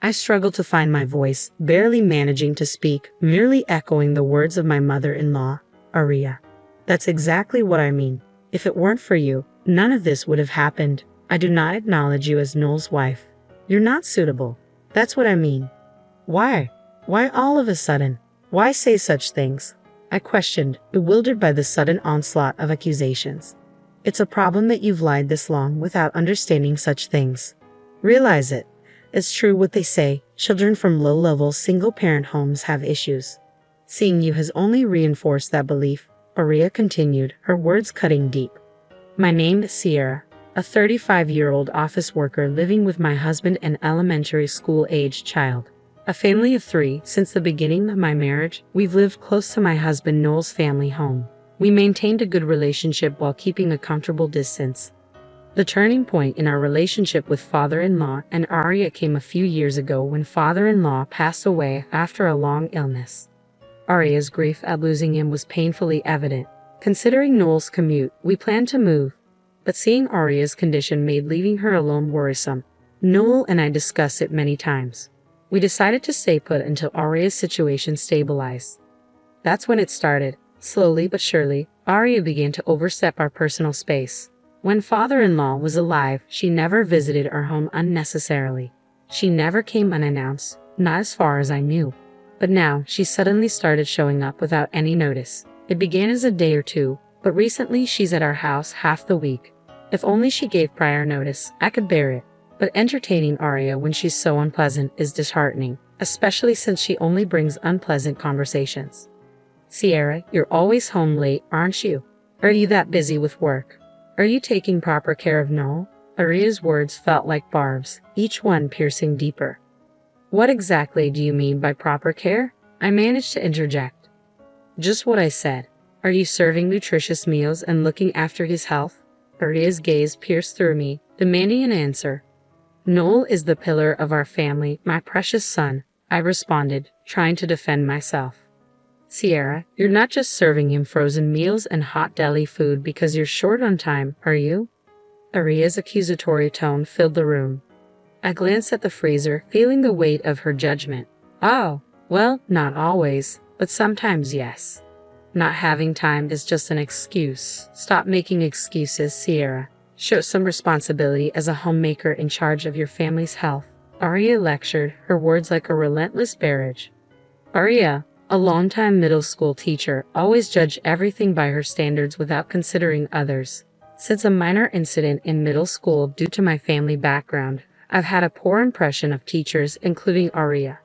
I struggled to find my voice, barely managing to speak, merely echoing the words of my mother-in-law, Aria. That's exactly what I mean. If it weren't for you, none of this would have happened. I do not acknowledge you as Noel's wife. You're not suitable. That's what I mean. Why? Why all of a sudden? Why say such things? I questioned, bewildered by the sudden onslaught of accusations. It's a problem that you've lied this long without understanding such things. Realize it. It's true what they say, children from low-level single-parent homes have issues. Seeing you has only reinforced that belief, Aria continued, her words cutting deep. My name is Sierra, a 35-year-old office worker living with my husband and elementary school-aged child. A family of 3. Since the beginning of my marriage, we've lived close to my husband Noel's family home. We maintained a good relationship while keeping a comfortable distance. The turning point in our relationship with father-in-law and Aria came a few years ago when father-in-law passed away after a long illness. Aria's grief at losing him was painfully evident. Considering Noel's commute, we planned to move, but seeing Aria's condition made leaving her alone worrisome. Noel and I discussed it many times. We decided to stay put until Aria's situation stabilized. That's when it started. Slowly but surely, Aria began to overstep our personal space. When father-in-law was alive, she never visited our home unnecessarily. She never came unannounced, not as far as I knew. But now, she suddenly started showing up without any notice. It began as a day or two, but recently she's at our house half the week. If only she gave prior notice, I could bear it. But entertaining Aria when she's so unpleasant is disheartening, especially since she only brings unpleasant conversations. Sierra, you're always home late, aren't you? Are you that busy with work? Are you taking proper care of Noel? Aria's words felt like barbs, each one piercing deeper. What exactly do you mean by proper care? I managed to interject. Just what I said. Are you serving nutritious meals and looking after his health? Aria's gaze pierced through me, demanding an answer. Noel is the pillar of our family, my precious son, I responded, trying to defend myself. Sierra, you're not just serving him frozen meals and hot deli food because you're short on time, are you? Aria's accusatory tone filled the room. I glanced at the freezer, feeling the weight of her judgment. Oh, well, not always, but sometimes yes. Not having time is just an excuse. Stop making excuses, Sierra. Show some responsibility as a homemaker in charge of your family's health. Aria lectured, her words like a relentless barrage. Aria, a longtime middle school teacher, always judged everything by her standards without considering others. Since a minor incident in middle school due to my family background, I've had a poor impression of teachers, including Aria.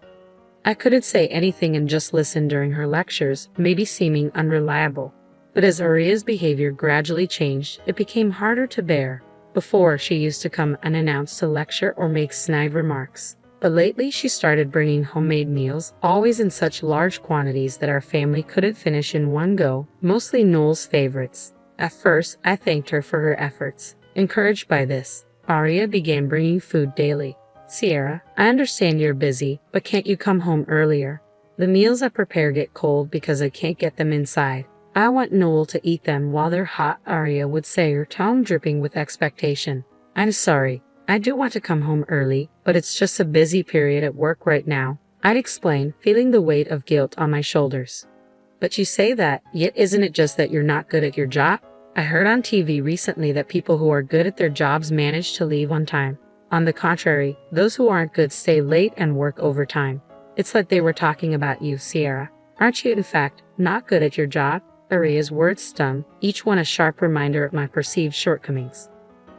I couldn't say anything and just listen during her lectures, maybe seeming unreliable. But as Aria's behavior gradually changed, it became harder to bear. Before, she used to come unannounced to lecture or make snide remarks. But lately, she started bringing homemade meals, always in such large quantities that our family couldn't finish in one go, mostly Noel's favorites. At first, I thanked her for her efforts. Encouraged by this, Aria began bringing food daily. Sierra, I understand you're busy, but can't you come home earlier? The meals I prepare get cold because I can't get them inside. I want Noel to eat them while they're hot, Aria would say, her tone dripping with expectation. I'm sorry. I do want to come home early, but it's just a busy period at work right now, I'd explain, feeling the weight of guilt on my shoulders. But you say that, yet isn't it just that you're not good at your job? I heard on TV recently that people who are good at their jobs manage to leave on time. On the contrary, those who aren't good stay late and work overtime. It's like they were talking about you, Sierra. Aren't you, in fact, not good at your job? Aria's words stung, each one a sharp reminder of my perceived shortcomings.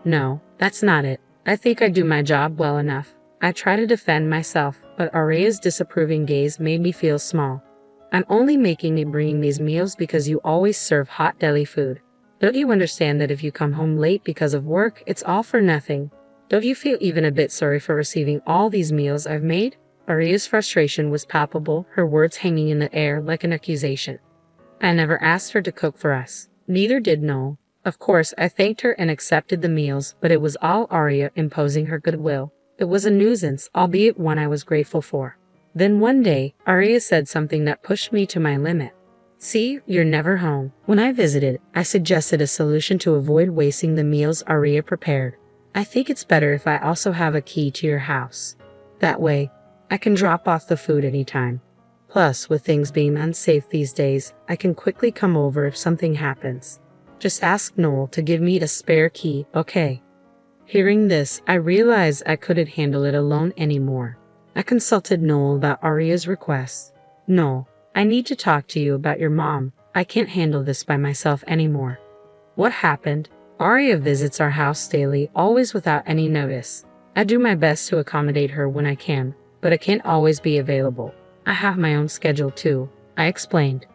No, that's not it. I think I do my job well enough. I try to defend myself, but Aria's disapproving gaze made me feel small. I'm only making and bringing these meals because you always serve hot deli food. Don't you understand that if you come home late because of work, it's all for nothing? Don't you feel even a bit sorry for receiving all these meals I've made? Aria's frustration was palpable, her words hanging in the air like an accusation. I never asked her to cook for us. Neither did Noel. Of course, I thanked her and accepted the meals, but it was all Aria imposing her goodwill. It was a nuisance, albeit one I was grateful for. Then one day, Aria said something that pushed me to my limit. See, you're never home. When I visited, I suggested a solution to avoid wasting the meals Aria prepared. I think it's better if I also have a key to your house. That way, I can drop off the food anytime. Plus, with things being unsafe these days, I can quickly come over if something happens. Just ask Noel to give me a spare key, okay? Hearing this, I realized I couldn't handle it alone anymore. I consulted Noel about Aria's request. "Noel, I need to talk to you about your mom. I can't handle this by myself anymore." "What happened?" "Aria visits our house daily, always without any notice. I do my best to accommodate her when I can, but I can't always be available. I have my own schedule too," I explained.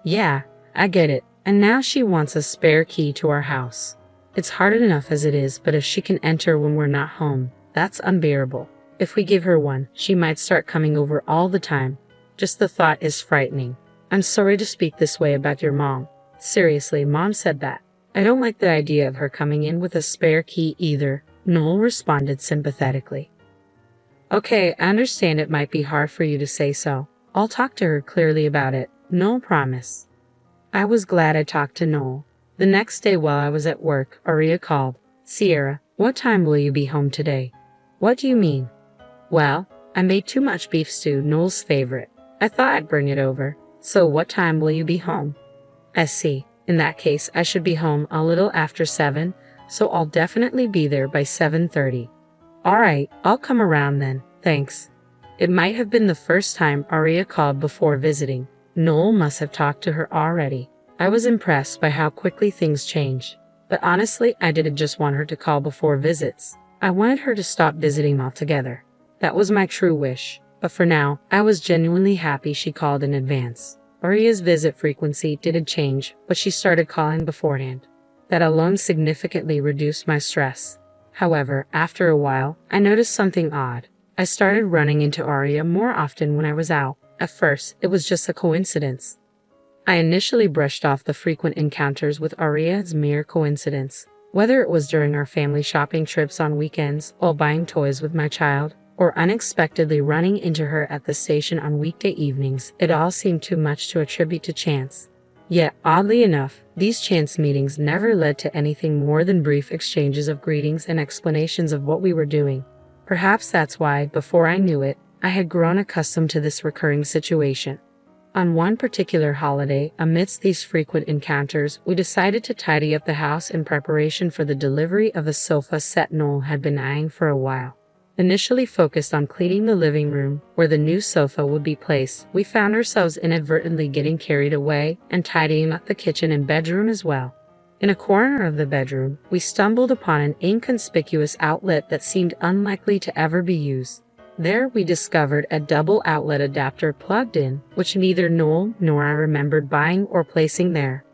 "Yeah, I get it. And now she wants a spare key to our house. It's hard enough as it is, but if she can enter when we're not home, that's unbearable. If we give her one, she might start coming over all the time. Just the thought is frightening. I'm sorry to speak this way about your mom. Seriously, Mom said that. I don't like the idea of her coming in with a spare key either," Noel responded sympathetically. "Okay, I understand it might be hard for you to say so. I'll talk to her clearly about it," Noel promised. I was glad I talked to Noel. The next day while I was at work, Aria called. "Sierra, what time will you be home today?" "What do you mean?" "Well, I made too much beef stew, Noel's favorite. I thought I'd bring it over. So what time will you be home?" "I see. In that case, I should be home a little after 7, so I'll definitely be there by 7:30. "All right, I'll come around then, thanks." It might have been the first time Aria called before visiting. Noel must have talked to her already. I was impressed by how quickly things change. But honestly, I didn't just want her to call before visits. I wanted her to stop visiting altogether. That was my true wish. But for now, I was genuinely happy she called in advance. Aria's visit frequency didn't change, but she started calling beforehand. That alone significantly reduced my stress. However, after a while, I noticed something odd. I started running into Aria more often when I was out. At first, it was just a coincidence. I initially brushed off the frequent encounters with Aria as mere coincidence. Whether it was during our family shopping trips on weekends, while buying toys with my child, or unexpectedly running into her at the station on weekday evenings, it all seemed too much to attribute to chance. Yet, oddly enough, these chance meetings never led to anything more than brief exchanges of greetings and explanations of what we were doing. Perhaps that's why, before I knew it, I had grown accustomed to this recurring situation. On one particular holiday, amidst these frequent encounters, we decided to tidy up the house in preparation for the delivery of a sofa set Noel had been eyeing for a while. Initially focused on cleaning the living room, where the new sofa would be placed, we found ourselves inadvertently getting carried away and tidying up the kitchen and bedroom as well. In a corner of the bedroom, we stumbled upon an inconspicuous outlet that seemed unlikely to ever be used. There we discovered a double outlet adapter plugged in, which neither Noel nor I remembered buying or placing there.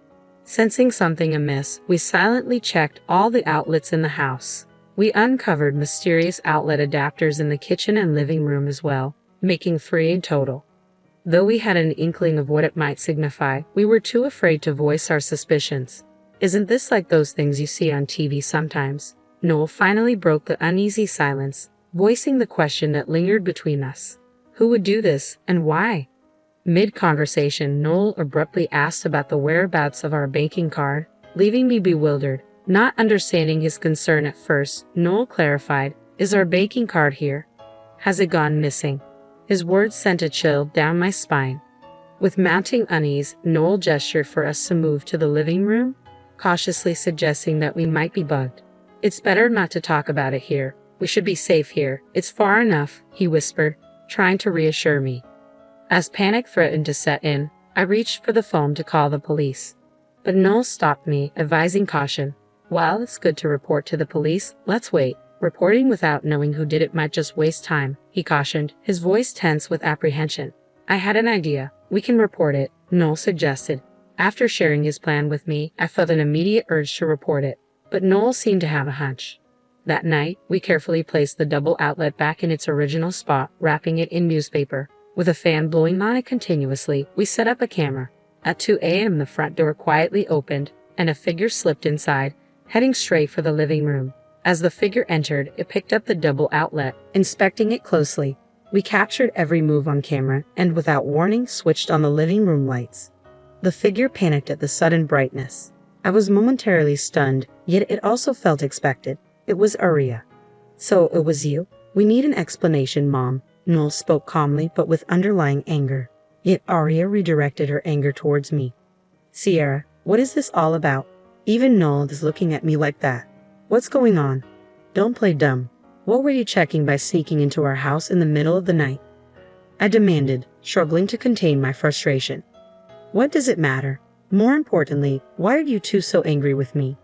Sensing something amiss, we silently checked all the outlets in the house. We uncovered mysterious outlet adapters in the kitchen and living room as well, making 3 in total. Though we had an inkling of what it might signify, we were too afraid to voice our suspicions. "Isn't this like those things you see on TV sometimes?" Noel finally broke the uneasy silence, voicing the question that lingered between us. Who would do this, and why? Mid-conversation, Noel abruptly asked about the whereabouts of our banking card, leaving me bewildered. Not understanding his concern at first, Noel clarified, "Is our banking card here? Has it gone missing?" His words sent a chill down my spine. With mounting unease, Noel gestured for us to move to the living room, cautiously suggesting that we might be bugged. "It's better not to talk about it here. We should be safe here. It's far enough," he whispered, trying to reassure me. As panic threatened to set in, I reached for the phone to call the police. But Noel stopped me, advising caution. "While it's good to report to the police, let's wait. Reporting without knowing who did it might just waste time," he cautioned, his voice tense with apprehension. "I had an idea. We can report it," Noel suggested. After sharing his plan with me, I felt an immediate urge to report it. But Noel seemed to have a hunch. That night, we carefully placed the double outlet back in its original spot, wrapping it in newspaper. With a fan blowing on it continuously, we set up a camera. At 2 a.m., the front door quietly opened, and a figure slipped inside, heading straight for the living room. As the figure entered, it picked up the double outlet, inspecting it closely. We captured every move on camera, and without warning, switched on the living room lights. The figure panicked at the sudden brightness. I was momentarily stunned, yet it also felt expected. It was Aria. "So it was you? We need an explanation, Mom," Noel spoke calmly but with underlying anger. Yet Arya redirected her anger towards me. Sierra, what is this all about? Even Noel is looking at me like that. What's going on? Don't play dumb. What were you checking by sneaking into our house in the middle of the night? I demanded, struggling to contain my frustration. What does it matter? More importantly, why are you two so angry with me?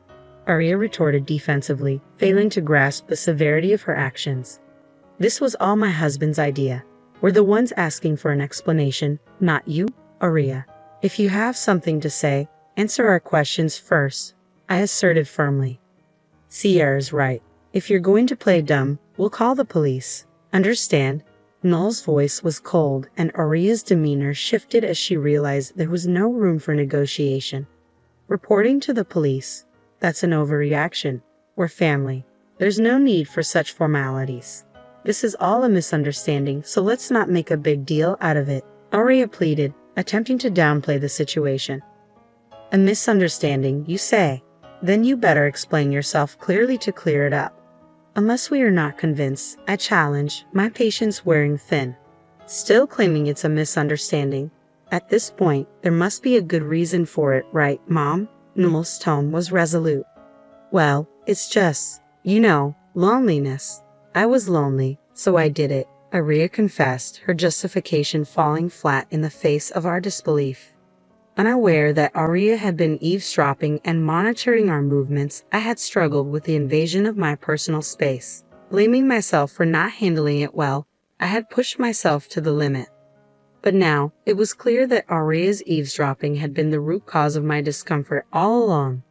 Arya retorted defensively, failing to grasp the severity of her actions. This was all my husband's idea. We're the ones asking for an explanation, not you, Arya. If you have something to say, answer our questions first, I asserted firmly. Sierra's right. If you're going to play dumb, we'll call the police. Understand? Noel's voice was cold, and Arya's demeanor shifted as she realized there was no room for negotiation. Reporting to the police? That's an overreaction. We're family. There's no need for such formalities. This is all a misunderstanding, so let's not make a big deal out of it, Arya pleaded, attempting to downplay the situation. A misunderstanding, you say? Then you better explain yourself clearly to clear it up. Unless we are not convinced, I challenge, my patience wearing thin. Still claiming it's a misunderstanding. At this point, there must be a good reason for it, right, Mom? Noel's tone was resolute. Well, it's just, loneliness. I was lonely, so I did it, Arya confessed, her justification falling flat in the face of our disbelief. Unaware that Arya had been eavesdropping and monitoring our movements, I had struggled with the invasion of my personal space. Blaming myself for not handling it well, I had pushed myself to the limit. But now, it was clear that Arya's eavesdropping had been the root cause of my discomfort all along.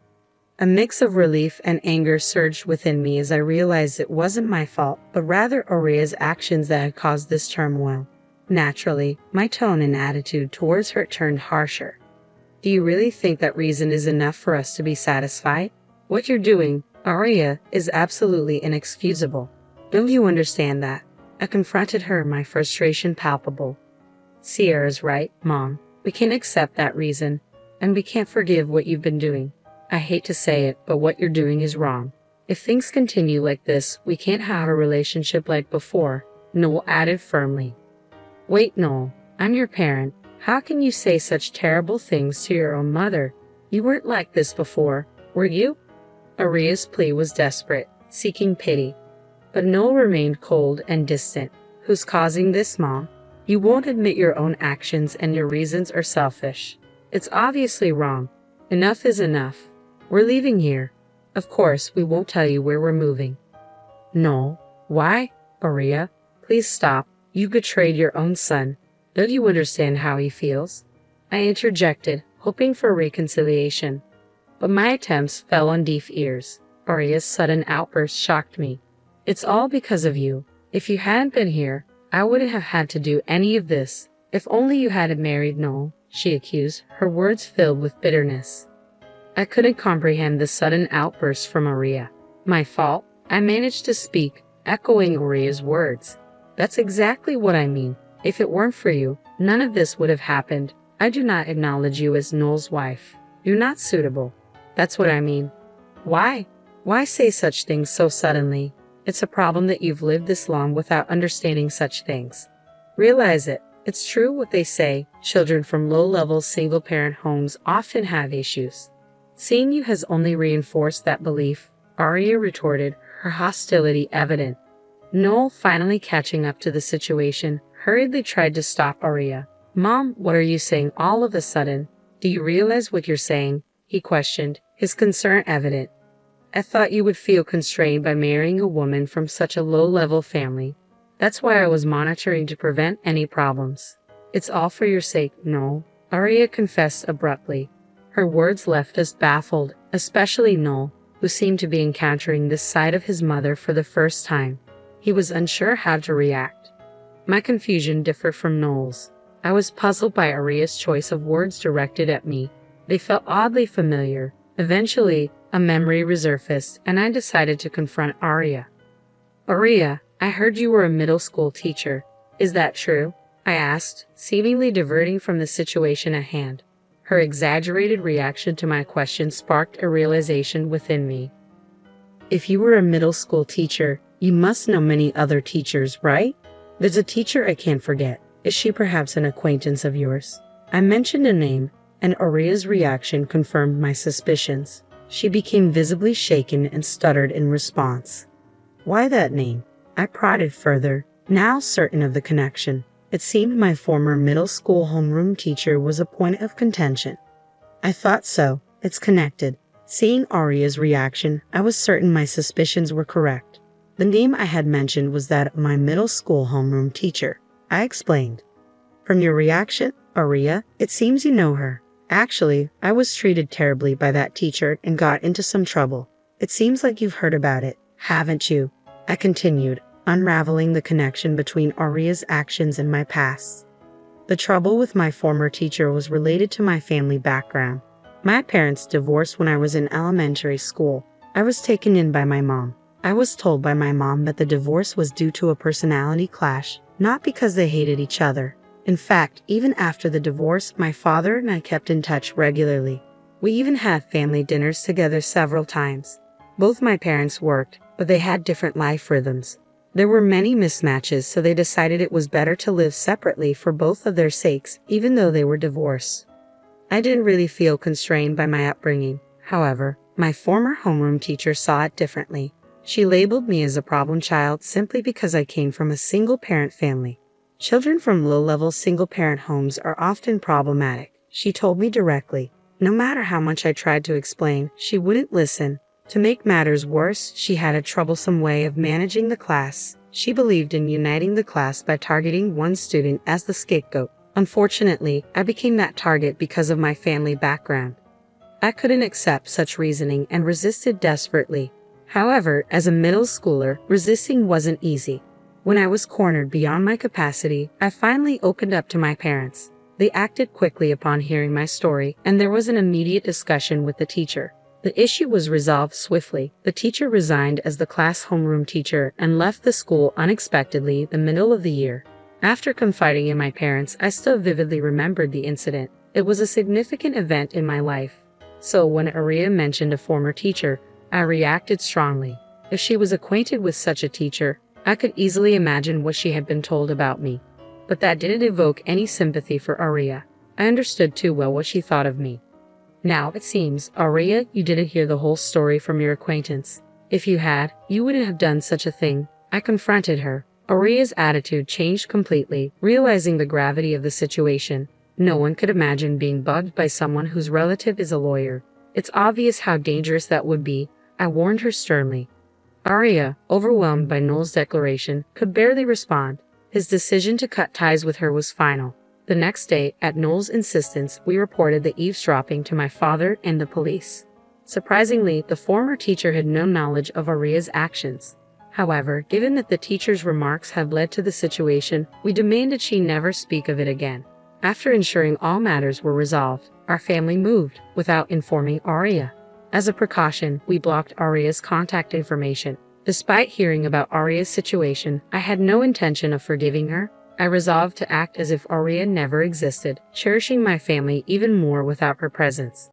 A mix of relief and anger surged within me as I realized it wasn't my fault, but rather Arya's actions that had caused this turmoil. Naturally, my tone and attitude towards her turned harsher. Do you really think that reason is enough for us to be satisfied? What you're doing, Arya, is absolutely inexcusable. Don't you understand that? I confronted her, my frustration palpable. Sierra's right, Mom. We can't accept that reason, and we can't forgive what you've been doing. I hate to say it, but what you're doing is wrong. If things continue like this, we can't have a relationship like before, Noel added firmly. Wait, Noel, I'm your parent. How can you say such terrible things to your own mother? You weren't like this before, were you? Arya's plea was desperate, seeking pity. But Noel remained cold and distant. Who's causing this, Mom? You won't admit your own actions and your reasons are selfish. It's obviously wrong. Enough is enough. We're leaving here. Of course, we won't tell you where we're moving. Noel, why? Arya, please stop. You betrayed your own son. Don't you understand how he feels? I interjected, hoping for reconciliation. But my attempts fell on deaf ears. Arya's sudden outburst shocked me. It's all because of you. If you hadn't been here, I wouldn't have had to do any of this. If only you hadn't married Noel, she accused, her words filled with bitterness. I couldn't comprehend the sudden outburst from Arya. My fault? I managed to speak, echoing Arya's words. That's exactly what I mean. If it weren't for you, none of this would have happened. I do not acknowledge you as Noel's wife. You're not suitable. That's what I mean. Why? Why say such things so suddenly? It's a problem that you've lived this long without understanding such things. Realize it. It's true what they say. Children from low-level single-parent homes often have issues. Seeing you has only reinforced that belief, Arya retorted, her hostility evident. Noel, finally catching up to the situation, hurriedly tried to stop Arya. Mom, what are you saying all of a sudden? Do you realize what you're saying? He questioned, his concern evident. I thought you would feel constrained by marrying a woman from such a low-level family. That's why I was monitoring to prevent any problems. It's all for your sake, Noel, Arya confessed abruptly. Her words left us baffled, especially Noel, who seemed to be encountering this side of his mother for the first time. He was unsure how to react. My confusion differed from Noel's. I was puzzled by Arya's choice of words directed at me. They felt oddly familiar. Eventually, a memory resurfaced, and I decided to confront Arya. Arya, I heard you were a middle school teacher. Is that true? I asked, seemingly diverting from the situation at hand. Her exaggerated reaction to my question sparked a realization within me. If you were a middle school teacher, you must know many other teachers, right? There's a teacher I can't forget. Is she perhaps an acquaintance of yours? I mentioned a name, and Aria's reaction confirmed my suspicions. She became visibly shaken and stuttered in response. Why that name? I prodded further, now certain of the connection. It seemed my former middle school homeroom teacher was a point of contention. I thought so. It's connected. Seeing Aria's reaction, I was certain my suspicions were correct. The name I had mentioned was that of my middle school homeroom teacher. I explained. From your reaction, Aria, it seems you know her. Actually, I was treated terribly by that teacher and got into some trouble. It seems like you've heard about it, haven't you? I continued, unraveling the connection between Aria's actions and my past. The trouble with my former teacher was related to my family background. My parents divorced when I was in elementary school. I was taken in by my mom. I was told by my mom that the divorce was due to a personality clash, not because they hated each other. In fact, even after the divorce, my father and I kept in touch regularly. We even had family dinners together several times. Both my parents worked, but they had different life rhythms. There were many mismatches, so they decided it was better to live separately for both of their sakes, even though they were divorced. I didn't really feel constrained by my upbringing. However, my former homeroom teacher saw it differently. She labeled me as a problem child simply because I came from a single-parent family. Children from low-level single-parent homes are often problematic, she told me directly. No matter how much I tried to explain, she wouldn't listen. To make matters worse, she had a troublesome way of managing the class. She believed in uniting the class by targeting one student as the scapegoat. Unfortunately, I became that target because of my family background. I couldn't accept such reasoning and resisted desperately. However, as a middle schooler, resisting wasn't easy. When I was cornered beyond my capacity, I finally opened up to my parents. They acted quickly upon hearing my story, and there was an immediate discussion with the teacher. The issue was resolved swiftly. The teacher resigned as the class homeroom teacher and left the school unexpectedly the middle of the year. After confiding in my parents, I still vividly remembered the incident. It was a significant event in my life. So when Aria mentioned a former teacher, I reacted strongly. If she was acquainted with such a teacher, I could easily imagine what she had been told about me. But that didn't evoke any sympathy for Aria. I understood too well what she thought of me. Now, it seems, Aria, you didn't hear the whole story from your acquaintance. If you had, you wouldn't have done such a thing. I confronted her. Aria's attitude changed completely, realizing the gravity of the situation. No one could imagine being bugged by someone whose relative is a lawyer. It's obvious how dangerous that would be, I warned her sternly. Aria, overwhelmed by Noel's declaration, could barely respond. His decision to cut ties with her was final. The next day, at Noel's insistence, we reported the eavesdropping to my father and the police. Surprisingly, the former teacher had no knowledge of Aria's actions. However, given that the teacher's remarks had led to the situation, we demanded she never speak of it again. After ensuring all matters were resolved, our family moved, without informing Aria. As a precaution, we blocked Aria's contact information. Despite hearing about Aria's situation, I had no intention of forgiving her. I resolved to act as if Aria never existed, cherishing my family even more without her presence.